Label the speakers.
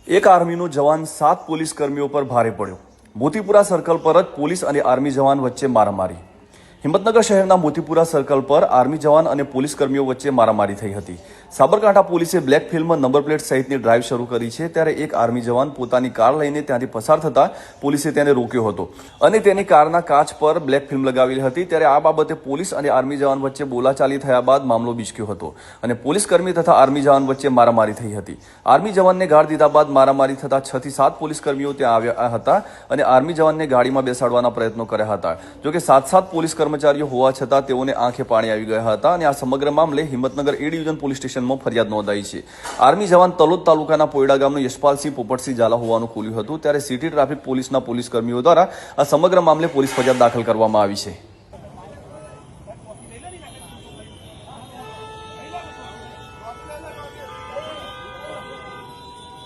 Speaker 1: એક આર્મીનો જવાન 7 પોલીસ કર્મીઓ પર ભારે પડ્યો। મોતીપુરા સર્કલ પર જ પોલીસ અને આર્મી જવાન વચ્ચે મારામારી। હિંમતનગર શહેરના મોતીપુરા સર્કલ પર આર્મી જવાન અને પોલીસ કર્મીઓ વચ્ચે મારામારી થઈ હતી। સાબરકાંઠા પોલીસે બ્લેક ફિલ્મ નંબર પ્લેટ સહિતની ડ્રાઈવ શરૂ કરી છે, ત્યારે એક આર્મી જવાન પોતાની કાર લઈને ત્યાંથી પસાર થતા પોલીસે તેને રોક્યો હતો અને તેની કારના કાચ પર બ્લેક ફિલ્મ લગાવેલી હતી। ત્યારે આ બાબતે પોલીસ અને આર્મી જવાન વચ્ચે બોલાચાલી થયા બાદ મામલો બીચક્યો હતો અને પોલીસ કર્મી તથા આર્મી જવાન વચ્ચે મારામારી થઈ હતી। આર્મી જવાનને ગાળ દીધા બાદ મારામારી થતા 6 થી 7 પોલીસ કર્મીઓ ત્યાં આવ્યા હતા અને આર્મી જવાનને ગાડીમાં બેસાડવાના પ્રયત્નો કર્યા હતા। જોકે 7 પોલીસ કર્મચારીઓ હોવા છતાં તેઓને આંખે પાણી આવી ગયા હતા અને આ સમગ્ર મામલે હિંમતનગર એ ડિવિઝન પોલીસ સ્ટેશનમાં ફરિયાદ નોંધાઈ છે। આર્મી જવાન તલોદ તાલુકાના પોયડા ગામનો યશપાલસિંહ પોપટસિંહ ઝાલા હોવાનું ખુલ્યું હતું, ત્યારે સિટી ટ્રાફિક પોલીસના પોલીસ કર્મીઓ દ્વારા આ સમગ્ર મામલે પોલીસ ફરિયાદ દાખલ કરવામાં આવી છે।